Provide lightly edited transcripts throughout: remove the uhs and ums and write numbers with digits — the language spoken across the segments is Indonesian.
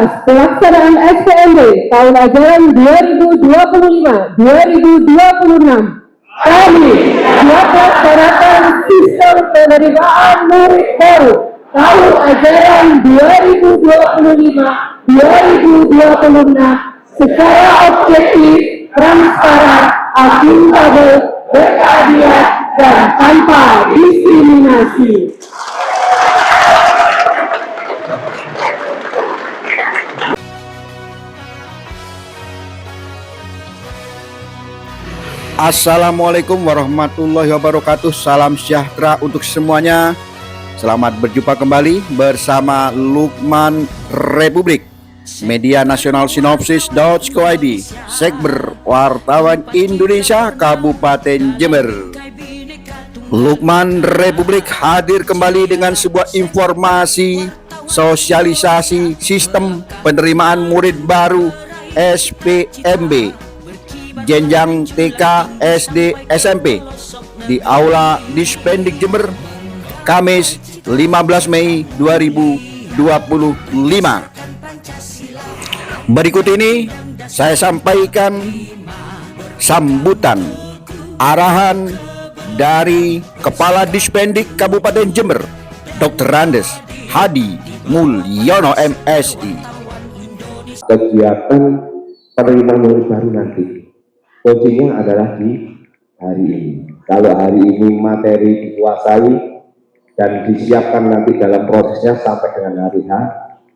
atas pelaksanaan SPMB tahun ajaran 2025-2026, kami melaksanakan sistem penerimaan murid baru tahun ajaran 2025-2026 secara objektif, transparan, akuntabel, berkeadilan, dan tanpa diskriminasi. Assalamualaikum warahmatullahi wabarakatuh. Salam sejahtera untuk semuanya. Selamat berjumpa kembali bersama Lukman Republik, Media Nasional Sinopsis.co.id, Sekber Wartawan Indonesia Kabupaten Jember. Lukman Republik hadir kembali dengan sebuah informasi sosialisasi sistem penerimaan murid baru SPMB jenjang TK, SD, SMP di Aula Dispendik Jember, Kamis 15 Mei 2025. Berikut ini saya sampaikan sambutan arahan dari Kepala Dispendik Kabupaten Jember, Dr. Andes Hadi Mulyono MSI. Kegiatan penerimaan murid baru nanti kuncinya adalah di hari ini. Kalau hari ini materi dikuasai dan disiapkan nanti dalam prosesnya sampai dengan hari H,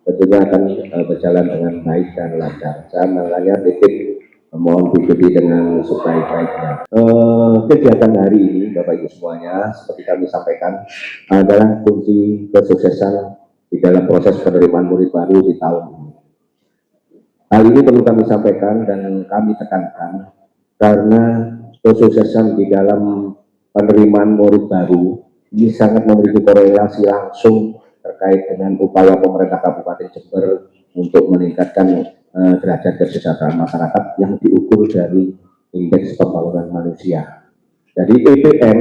tentunya akan berjalan dengan baik dan lancar. Saya makanya titip mohon diikuti dengan sebaik-baiknya. Kegiatan hari ini, Bapak Ibu semuanya, seperti kami sampaikan, adalah kunci kesuksesan di dalam proses penerimaan murid baru di tahun ini. Hal ini perlu kami sampaikan dan kami tekankan karena kesuksesan di dalam penerimaan murid baru ini sangat memiliki korelasi langsung terkait dengan upaya pemerintah Kabupaten Jember untuk meningkatkan derajat kesejahteraan masyarakat yang diukur dari indeks pembangunan manusia. Jadi EPM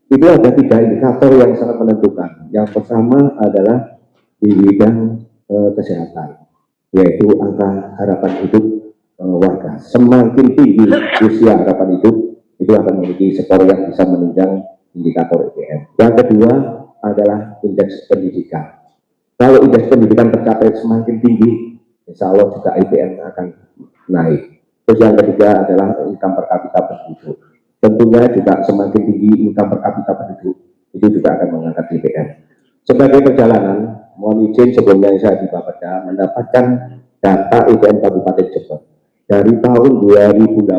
itu ada 3 indikator yang sangat menentukan. Yang pertama adalah di bidang kesehatan, yaitu angka harapan hidup warga. Semakin tinggi usia harapan hidup, itu akan memiliki skor yang bisa menunjang indikator EPM. Yang kedua adalah indeks pendidikan. Kalau indeks pendidikan tercapai semakin tinggi, insya Allah juga EPM akan naik. Terus yang ketiga adalah income per kapita penduduk. Tentunya juga semakin tinggi income per kapita penduduk, itu juga akan mengangkat EPM. Sebagai perjalanan, mohon izin sebelumnya saya di Bapeda mendapatkan data EPM Kabupaten Jember. Dari tahun 2018,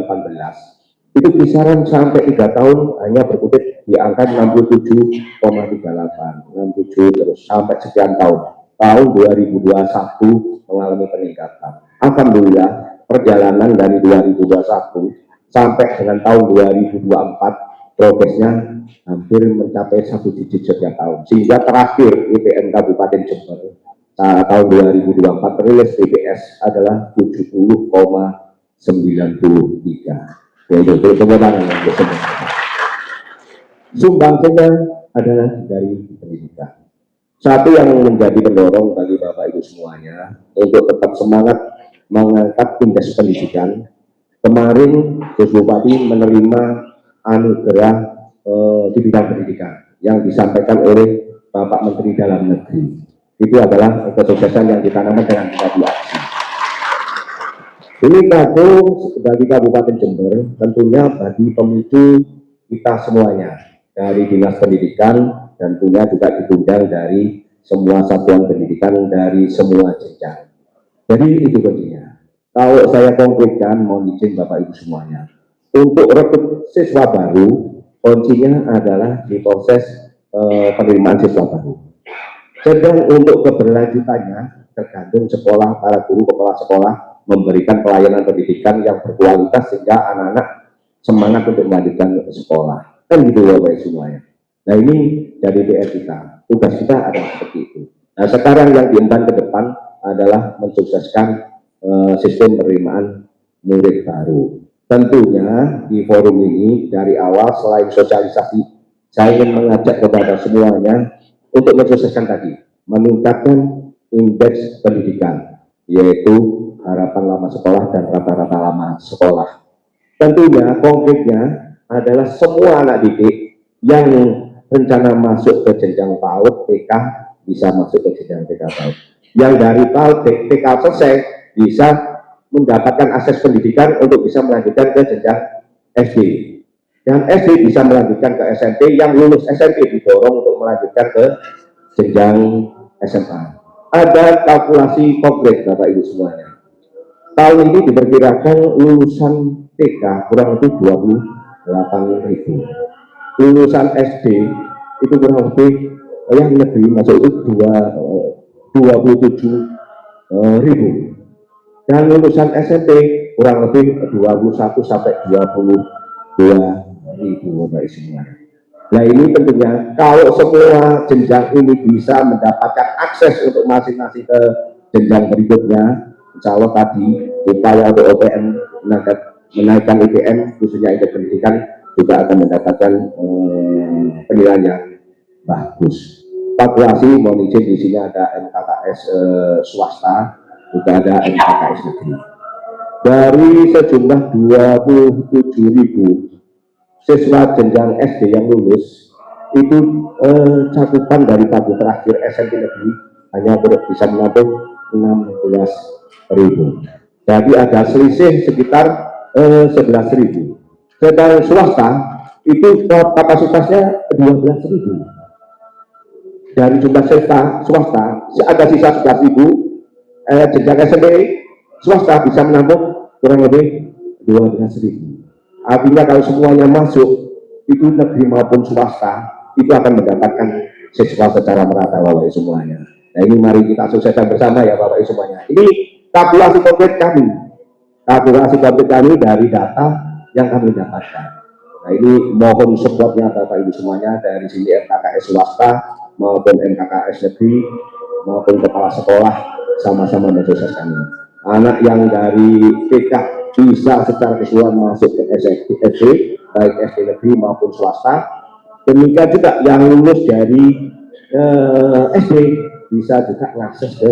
itu kisaran sampai 3 tahun hanya berkutik di angka 67,38, 67 terus sampai sekian tahun. Tahun 2021 mengalami peningkatan. Alhamdulillah, perjalanan dari 2021 sampai dengan tahun 2024, progresnya hampir mencapai 1 digit setiap tahun. Sehingga terakhir IPM Kabupaten Jember tahun 2024 rilis BPS adalah 70,93. Yaitu kemenangan yang disebut. Sumbangsihnya adalah dari pendidikan. Satu yang menjadi pendorong bagi Bapak Ibu semuanya untuk tetap semangat mengangkat indeks pendidikan. Kemarin Gus Bupati menerima anugerah di bidang pendidikan yang disampaikan oleh Bapak Menteri Dalam Negeri. Itu adalah kesuksesan yang ditanamkan dengan tadi aksi. Ini kado bagi Kabupaten Jember, tentunya bagi pemicu kita semuanya dari Dinas Pendidikan, dan tentunya juga diundang dari semua satuan pendidikan dari semua jenjang. Jadi itu kuncinya. Kalau saya konkretkan, mohon izin Bapak Ibu semuanya, untuk rekrut siswa baru, kuncinya adalah di proses penerimaan siswa baru. Sedang untuk keberlanjutannya tergantung sekolah, para guru kepala sekolah memberikan pelayanan pendidikan yang berkualitas sehingga anak-anak semangat untuk melanjutkan sekolah. Kan gitu ya Bapak semuanya. Nah ini dari PR kita, tugas kita adalah seperti itu. Nah sekarang yang diemban ke depan adalah mensukseskan sistem penerimaan murid baru. Tentunya di forum ini dari awal selain sosialisasi, saya ingin mengajak kepada semuanya untuk mensukseskan tadi, meningkatkan indeks pendidikan. yaitu harapan lama sekolah dan rata-rata lama sekolah. Tentunya konkretnya adalah semua anak didik yang rencana masuk ke jenjang PAUD TK bisa masuk ke jenjang TK PAUD. Yang dari PAUD TK selesai bisa mendapatkan akses pendidikan untuk bisa melanjutkan ke jenjang SD. Yang SD bisa melanjutkan ke SMP, yang lulus SMP didorong untuk melanjutkan ke jenjang SMA. Ada kalkulasi konkret Bapak Ibu semuanya. Tahun ini diperkirakan lulusan TK kurang lebih 28.000. Lulusan SD itu kurang lebih yang negeri masuk itu 27.000. Dan lulusan SMP kurang lebih 21 sampai 22.000 Bapak semua. Nah ini tentunya kalau semua jenjang ini bisa mendapatkan akses untuk masing-masing ke jenjang berikutnya, insya Allah tadi upaya untuk OPM menaikkan IPM khususnya indeks pendidikan juga akan mendapatkan penilaian yang bagus. Kalkulasi mohon izin di sini ada MKKS swasta, juga ada MKKS negeri. Dari sejumlah 27.000 siswa jenjang SD yang lulus itu cakupan dari tabel terakhir SMP negeri hanya bisa menampung 16.000. Jadi ada selisih sekitar 11.000. Sedangkan swasta itu kapasitasnya 12.000. Dari jumlah swasta ada sisa 11.000. Jenjang SMP swasta bisa menampung kurang lebih 12.000. Artinya kalau semuanya masuk, itu negeri maupun swasta, itu akan mendapatkan siswa secara merata Bapak Ibu semuanya. Nah ini mari kita sukseskan bersama ya Bapak Ibu semuanya. Ini kalkulasi konkret kami. Kalkulasi konkret kami dari data yang kami dapatkan. Nah ini mohon supportnya Bapak Ibu semuanya dari sini MKKS swasta maupun MKKS negeri maupun kepala sekolah sama-sama mensukseskan ini. Anak yang dari TK bisa secara keseluruhan masuk ke SD, baik SD negeri maupun swasta. Demikian juga yang lulus dari SD bisa juga mengakses ke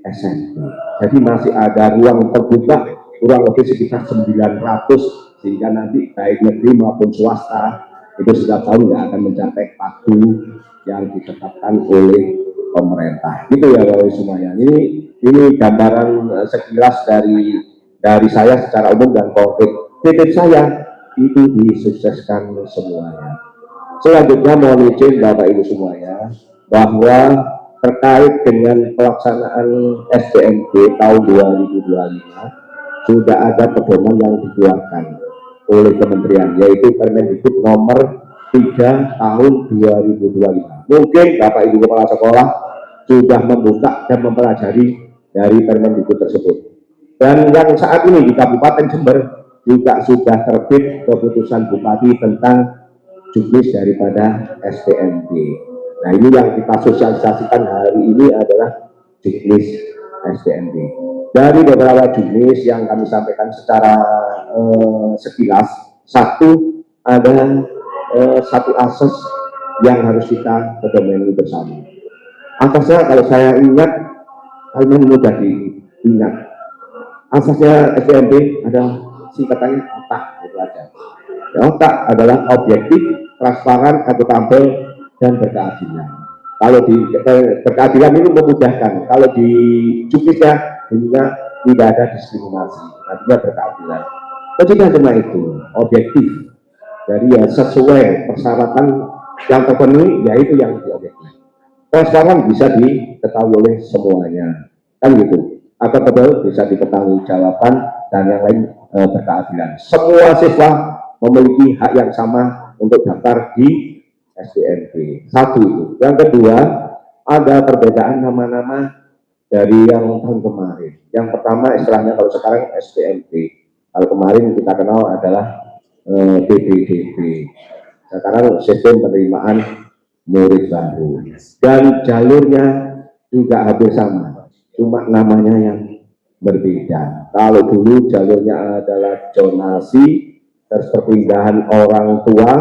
SMP. Jadi masih ada ruang terbuka kurang lebih sekitar 900, sehingga nanti baik negeri maupun swasta itu setiap tahun nggak akan mencapai waktu yang ditetapkan oleh pemerintah. Itu ya Bapak semuanya. Ini gambaran sekilas dari saya secara umum dan konkret. Titip saya itu disukseskan semuanya. Selanjutnya mohon izin Bapak Ibu semuanya bahwa terkait dengan pelaksanaan SBMP tahun 2025 sudah ada pedoman yang dikeluarkan oleh kementerian, yaitu Permendikbud nomor 3 tahun 2025. Mungkin Bapak Ibu kepala sekolah sudah membuka dan mempelajari dari Permendikbud tersebut. Dan yang saat ini di Kabupaten Jember juga sudah terbit keputusan Bupati tentang juknis daripada SBMP. Nah ini yang kita sosialisasikan hari ini adalah juknis SBMP. Dari beberapa juknis yang kami sampaikan secara sekilas, satu ada satu asas yang harus kita pedomani bersama. Asasnya kalau saya ingat, hal ini mudah diingat. Asasnya SBMP ada singkatannya OTAK, itu aja. Ya, OTAK adalah objektif, transparan, akuntabel, dan berkeadilan. Kalau di berkeadilan ini memudahkan. Kalau di juknisnya tidak ada diskriminasi, artinya berkeadilan. Tidak cuma itu, objektif. Jadi ya sesuai persyaratan yang terpenuhi, yaitu yang diobjektif. Transparan bisa diketahui oleh semuanya, kan gitu. Akuntabel bisa diketahui jawaban dan yang lain berkeadilan. Semua siswa memiliki hak yang sama untuk daftar di SBMP. Satu itu. Yang kedua, ada perbedaan nama-nama dari yang tahun kemarin. Yang pertama istilahnya kalau sekarang SBMP. Kalau kemarin kita kenal adalah PBDB. Sekarang sistem penerimaan murid baru. Dan jalurnya juga hampir sama. Cuma namanya yang berbeda. Kalau dulu jalurnya adalah zonasi, terus perpindahan orang tua,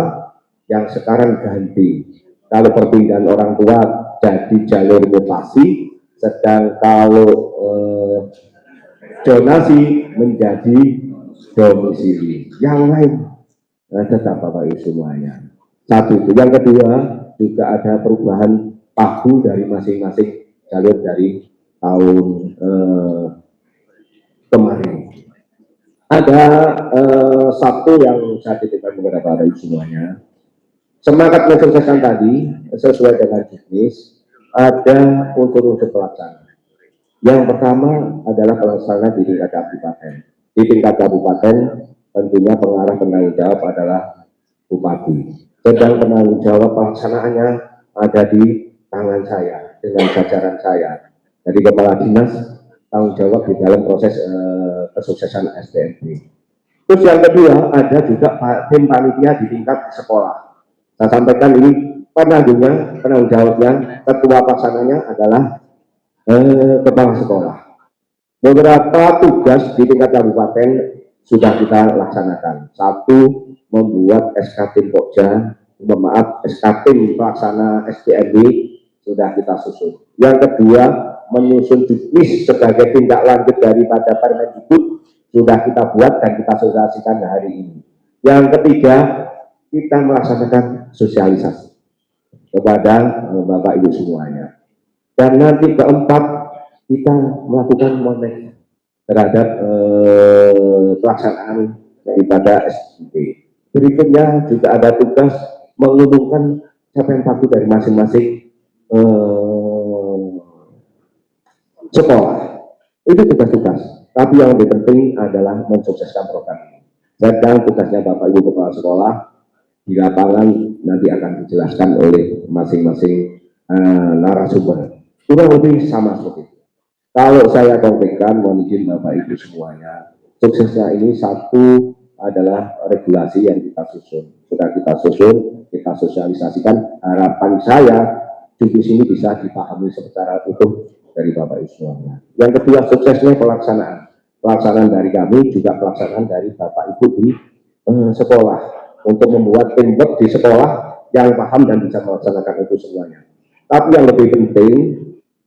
yang sekarang ganti. Kalau perpindahan orang tua jadi jalur mutasi, sedang kalau zonasi menjadi domisili. Yang lain tetap Bapak Ibu semuanya. Satu itu. Yang kedua juga ada perubahan pagu dari masing-masing jalur dari tahun kemarin. Ada satu yang saya titipkan kepada Bapak Ibu semuanya. Semangat mensukseskan tadi sesuai dengan bisnis, ada unsur-unsur pelaksana. Yang pertama adalah pelaksana di tingkat kabupaten. Di tingkat kabupaten tentunya pengarah penanggung jawab adalah bupati. Sedang penanggung jawab pelaksanaannya ada di tangan saya dengan jajaran saya. Jadi kepala dinas tanggung jawab di dalam proses kesuksesan SPMB. Terus yang kedua ada juga tim panitia di tingkat sekolah. Saya sampaikan ini penanggung jawabnya, ketua pelaksananya adalah kepala sekolah. Beberapa tugas di tingkat kabupaten sudah kita laksanakan. Satu, membuat SK Tim Pokja, SK Tim pelaksana SPMB sudah kita susun. Yang kedua, menyusun juknis sebagai tindak lanjut daripada Permendikbud sudah kita buat dan kita sosialisasikan hari ini. Yang ketiga, kita melaksanakan sosialisasi kepada Bapak Ibu semuanya. Dan nanti keempat, kita melakukan monitoring terhadap pelaksanaan daripada SPMB. Berikutnya juga ada tugas mengumumkan capaian pagu dari masing-masing sekolah. Itu tugas-tugas. Tapi yang lebih penting adalah mensukseskan program ini. Sedang tugasnya Bapak Ibu Kepala Sekolah di lapangan nanti akan dijelaskan oleh masing-masing narasumber. Kurang lebih sama seperti itu. Kalau saya konkretkan, mohon izin Bapak Ibu semuanya, suksesnya ini satu adalah regulasi yang kita susun. Sudah kita susun, kita sosialisasikan. Harapan saya juknis ini bisa dipahami secara utuh dari Bapak Ibu semuanya. Yang kedua, suksesnya pelaksanaan. Pelaksanaan dari kami juga pelaksanaan dari Bapak Ibu di sekolah. Untuk membuat teamwork di sekolah yang paham dan bisa melaksanakan itu semuanya. Tapi yang lebih penting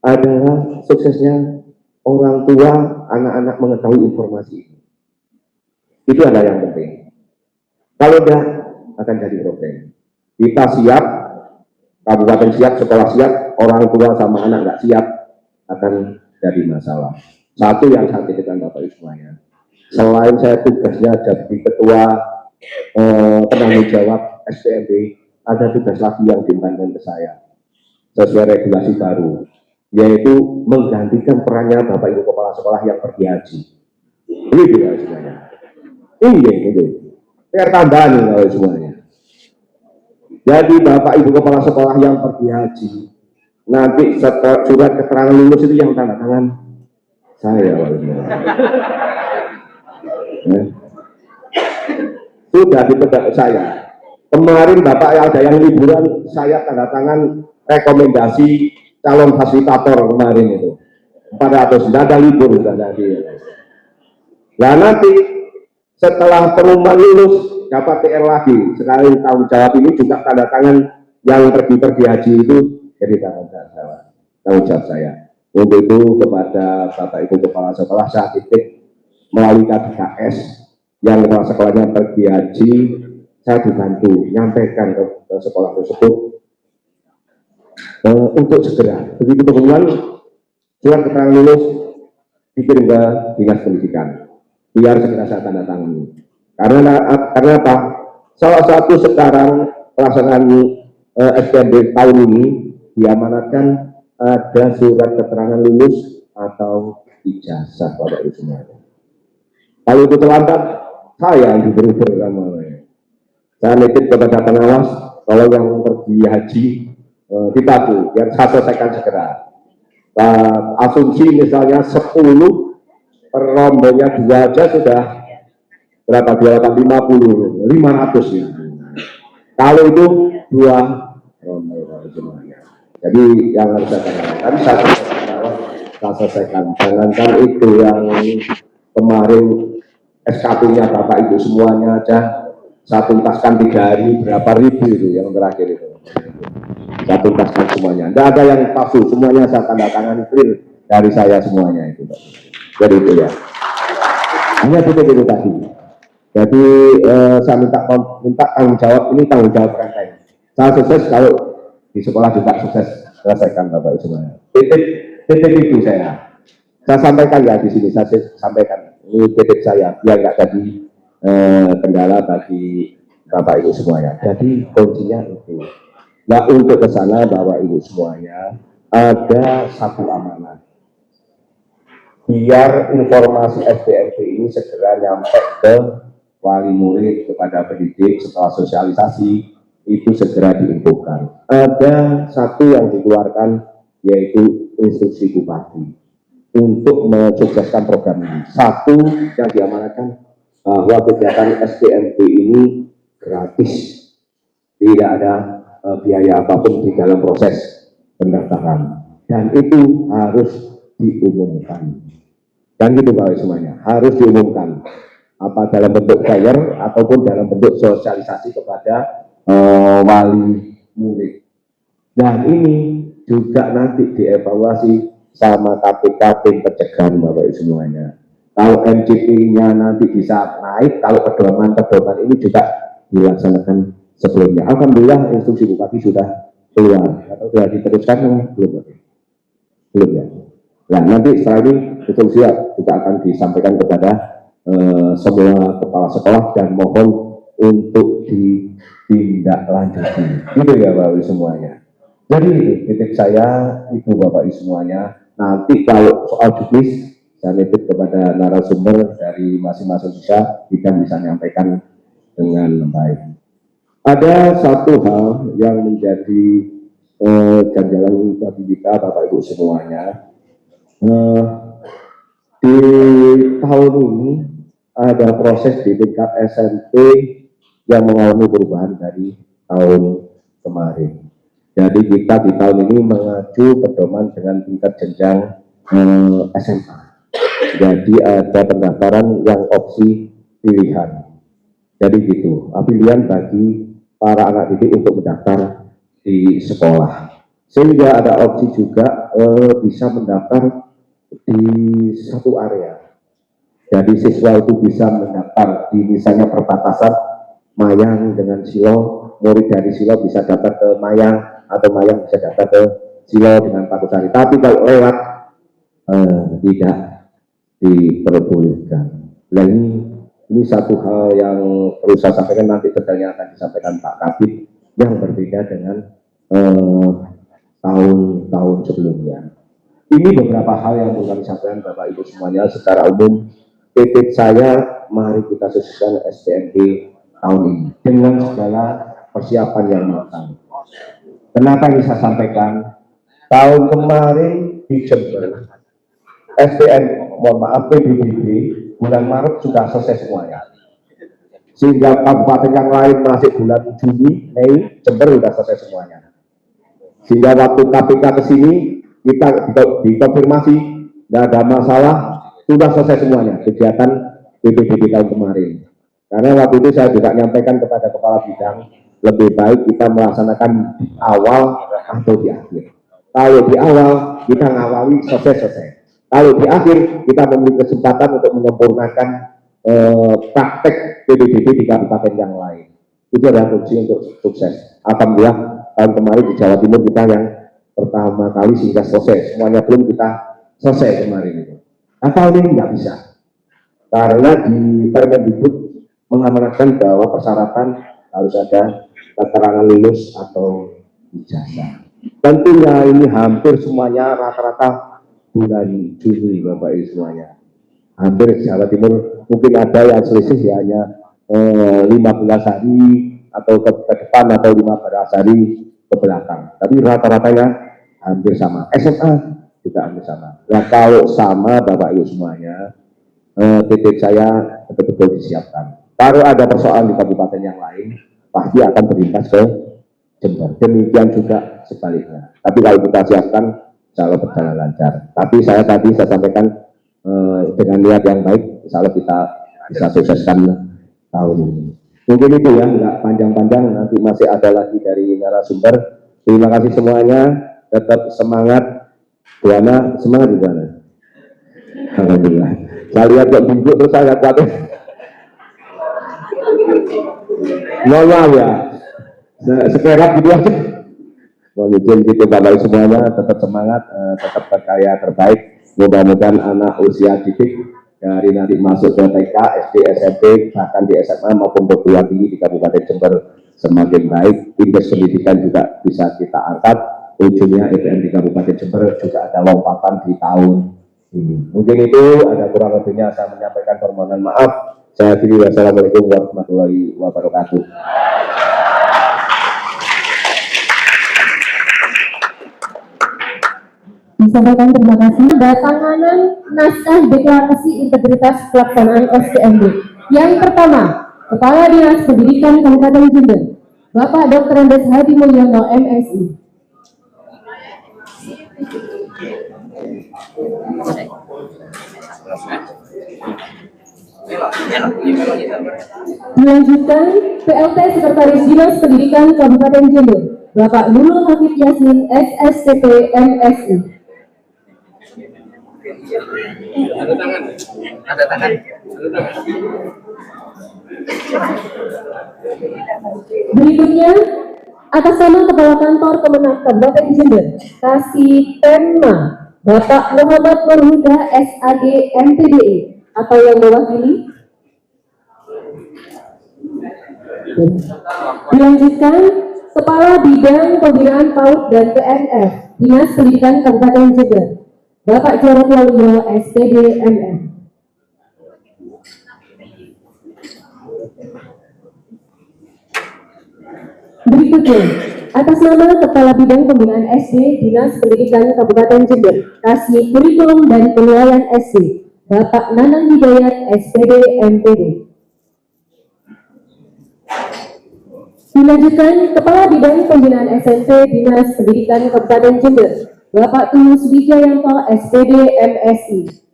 adalah suksesnya orang tua, anak-anak mengetahui informasi ini. Itu adalah yang penting. Kalau tidak, akan jadi problem. Kita siap, kabupaten siap, sekolah siap, orang tua sama anak nggak siap, akan jadi masalah. Satu yang saya titipkan Bapak Ibu semuanya. Selain saya tugasnya jadi ketua penanggung jawab SPMB, ada tugas lagi yang diembankan ke saya sesuai regulasi baru, yaitu menggantikan perannya Bapak Ibu Kepala Sekolah yang pergi haji. Ini juga semuanya. Ini PR tambahan nih kalau semuanya. Jadi Bapak Ibu Kepala Sekolah yang pergi haji, nanti surat keterangan lulus itu yang tanda tangan saya. Sudah dipegang saya. Kemarin Bapak ada yang liburan, saya tanda tangan rekomendasi calon fasilitator kemarin itu. 400, tidak ada libur sudah jadi. Nah nanti setelah pengumuman lulus dapat PR lagi. Sekarang tanggung jawab ini juga tanda tangan yang pergi haji itu jadi tanggung jawab saya. Untuk itu kepada Bapak Ibu Kepala Sekolah saya titip melalui KDKS yang kepala sekolahnya pergi haji, saya dibantu nyampaikan ke sekolah tersebut untuk segera begitu pengumuman surat keterangan lulus dikirim ke dinas pendidikan biar segera saya tanda tangani. Karena apa? Salah satu sekarang pelaksanaan SPMB tahun ini diamanatkan ada surat keterangan lulus atau ijazah Bapak Ibu semuanya. Kalau itu terlambat, saya yang diberi namanya. Saya nitip kepada pengawas, kalau yang pergi haji dibantu, biar saya selesaikan segera. Asumsi misalnya 10 per rombongnya 2 aja sudah berapa? 250, 500 ya. Kalau itu 2 rombongan semuanya. Jadi yang harus saya katakan, saya selesaikan. Jangankan itu yang kemarin SKP-nya Bapak Ibu semuanya aja saya tuntaskan 3 hari berapa ribu itu yang terakhir itu. Saya tuntaskan semuanya. Tidak ada yang palsu, semuanya saya tanda tangan clear dari saya semuanya itu. Jadi itu ya. Hanya itu tadi. Jadi saya minta tanggung jawab, ini tanggung jawab saya. Saya sukses kalau di sekolah juga sukses selesaikan Bapak Ibu semuanya. Titip itu saya sampaikan ya di sini, saya sampaikan ini titip saya biar nggak jadi kendala bagi Bapak Ibu semuanya. Jadi kuncinya itu. Nah untuk ke sana Bapak Ibu semuanya ada satu amanah. Biar informasi SPMP ini segera nyampe ke wali murid, kepada pendidik, setelah sosialisasi itu segera diinfokan. Ada satu yang dikeluarkan yaitu instruksi bupati untuk mensukseskan program ini. Satu yang diamanatkan bahwa kegiatan SPMP ini gratis, tidak ada biaya apapun di dalam proses pendaftaran, dan itu harus diumumkan. Dan gitu Bapak semuanya, harus diumumkan apa dalam bentuk flyer ataupun dalam bentuk sosialisasi kepada wali murid. Dan ini juga nanti dievaluasi sama KPK tim pencegahan Bapak Ibu semuanya. Kalau MCP-nya nanti bisa naik, kalau pedoman ini juga dilaksanakan sebelumnya. Alhamdulillah instruksi Bupati sudah keluar, atau sudah diteruskan belum? Belum ya. Nah nanti setelah ini instruksi juga akan disampaikan kepada semua kepala sekolah dan mohon untuk ditindaklanjuti. Gitu ya Bapak Ibu semuanya. Jadi titip saya itu Bapak Ibu semuanya. Nanti kalau soal juknis saya titip kepada narasumber dari masing-masing siswa, kita bisa menyampaikan dengan baik. Ada satu hal yang menjadi ganjalan bagi kita Bapak Ibu semuanya. Di tahun ini ada proses di tingkat SMP yang mengalami perubahan dari tahun kemarin. Jadi kita di tahun ini mengacu pedoman dengan tingkat jenjang SMA. Jadi ada pendaftaran yang opsi pilihan. Jadi gitu, pilihan bagi para anak didik untuk mendaftar di sekolah. Sehingga ada opsi juga bisa mendaftar di satu area. Jadi siswa itu bisa mendaftar di misalnya perbatasan Mayang dengan Silo, murid dari Silo bisa daftar ke Mayang, atau Mayang bisa daftar ke Silo dengan Pakusari. Tapi kalau lewat tidak diperbolehkan. Nah ini satu hal yang perlu saya sampaikan, nanti detailnya akan disampaikan Pak Kabid, yang berbeda dengan tahun-tahun sebelumnya. Ini beberapa hal yang perlu kami sampaikan Bapak Ibu semuanya. Secara umum titip saya, mari kita sukseskan SPMP tahun ini dengan segala persiapan yang matang. Kenapa ini saya sampaikan? Tahun kemarin di Jember PBBB bulan Maret sudah selesai semuanya. Sehingga kabupaten yang lain masih bulan Juni, Mei, Jember sudah selesai semuanya. Sehingga waktu KPK ke sini kita dikonfirmasi tidak ada masalah, sudah selesai semuanya kegiatan PBBB tahun kemarin. Karena waktu itu saya juga menyampaikan kepada kepala bidang, lebih baik kita melaksanakan di awal atau di akhir. Kalau di awal kita ngawali selesai. Kalau di akhir kita memiliki kesempatan untuk menyempurnakan praktek PBBB di kabupaten yang lain. Itu adalah kunci untuk sukses. Alhamdulillah tahun kemarin di Jawa Timur kita yang pertama kali sehingga selesai. Semuanya belum kita selesai kemarin itu. Nah tahun ini nggak bisa. Karena di Permendikbud mengamanatkan bahwa persyaratan harus ada keterangan lulus atau ijazah. Tentunya ini hampir semuanya rata-rata bulan Juni Bapak Ibu semuanya. Hampir Jawa Timur mungkin ada yang selisih ya, hanya 15 hari atau ke depan atau 15 hari ke belakang. Tapi rata-ratanya hampir sama. SMA juga hampir sama. Nah kalau sama Bapak Ibu semuanya, titik saya betul-betul disiapkan. Kalau ada persoalan di kabupaten yang lain, pasti akan berimbas ke Jember. Demikian juga sebaliknya. Tapi kalau kita siapkan, insya Allah berjalan lancar. Tapi saya sampaikan dengan niat yang baik, insya Allah kita bisa sukseskan tahun ini. Mungkin itu ya, nggak panjang-panjang, nanti masih ada lagi dari narasumber. Terima kasih semuanya, tetap semangat. Buana, semangat di sana. Alhamdulillah. Saya lihat kok bungkuk terus saya khawatir. Mohon maaf ya, sekerap gitu aja. Mohon izin gitu Bapak semuanya, tetap semangat, tetap berkarya terbaik. Mudah-mudahan anak usia didik dari nanti masuk ke TK, SD, SMP, bahkan di SMA maupun perguruan tinggi di Kabupaten Jember semakin baik. Indeks pendidikan juga bisa kita angkat. Ujungnya EPM di Kabupaten Jember juga ada lompatan di tahun ini. Mungkin itu ada kurang lebihnya saya menyampaikan permohonan maaf. Saya akhiri, wassalamualaikum warahmatullahi wabarakatuh. Disampaikan terima kasih. Tanganan naskah deklarasi integritas pelaksanaan SPMB. Yang pertama, Kepala Dinas Pendidikan Kabupaten Jember, Bapak Dr. Andes Hadi Mulyono, MSI. Dilanjutkan, PLT Sekretaris Dinas Pendidikan Kabupaten Jember, Bapak Nurul Hafid Yasin, SSCP, MSI. Ada tangan. Berikutnya, atas nama Kepala Kantor Kemenag Kabupaten Jember, Kasih Penma, Bapak Muhammad Nurhuda, SAG, MTDE, atau yang mewakili. Dilanjutkan, Kepala Bidang Pembinaan PAUD dan PNF, Dinas Pendidikan Kabupaten Jember, Bapak Jarod Waluyo, SPD, MM. Berikutnya, atas nama Kepala Bidang Pembinaan SD, Dinas Pendidikan Kabupaten Jember, Kasih Kurikulum dan Penilaian SD, Bapak Nanang Hidayat, SPD, MPD. Dilanjutkan, Kepala Bidang Pembinaan SMP, Dinas Pendidikan Kabupaten Jember, Bapak Tulus Wijayanto, SPD, MSI.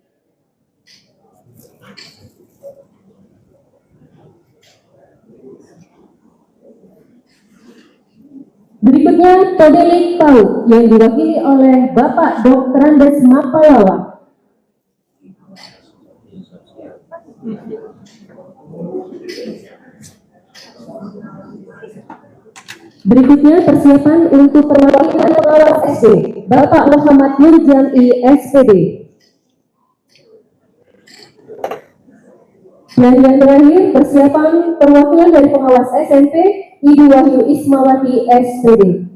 Berikutnya, Todelik PAUD yang diwakili oleh Bapak Dr. Andes Mapalawa. Berikutnya, persiapan untuk perwakilan pengawas SD, Bapak Muhammad Nurjami, SPD. Dan yang terakhir, persiapan perwakilan dari pengawas SMP, Ibu Wahyu Ismawati, SPD.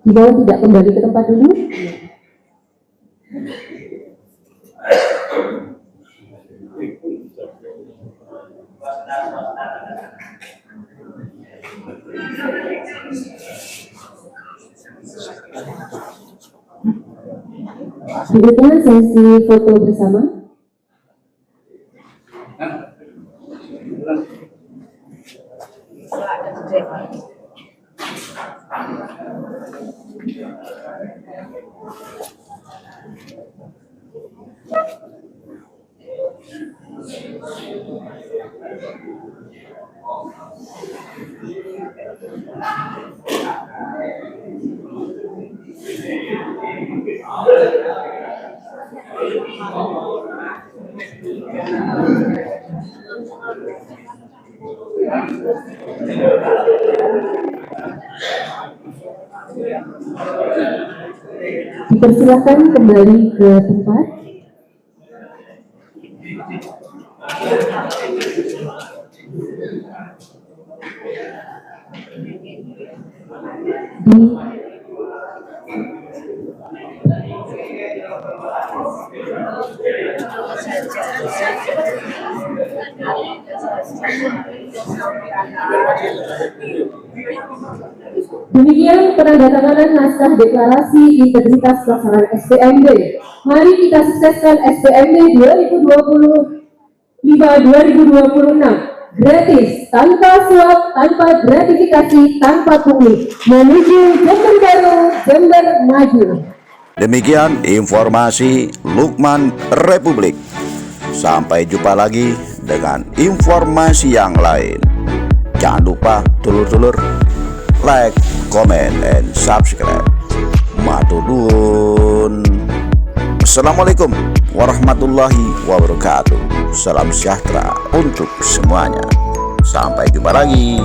Jika tidak kembali ke tempat dulu. Berikutnya sesi foto bersama. Dipersilakan kembali ke tempat. Demikian penandatanganan naskah deklarasi integritas pelaksanaan SPMB. Mari kita sukseskan SPMB 2025-2026 gratis, tanpa suap, tanpa gratifikasi, tanpa pungli, menuju Jember Baru, Jember Maju. Demikian informasi Lukman Republik. Sampai jumpa lagi dengan informasi yang lain. Jangan lupa dulur-dulur like, comment, and subscribe. Matur nuwun. Assalamualaikum warahmatullahi wabarakatuh. Salam sejahtera untuk semuanya. Sampai jumpa lagi.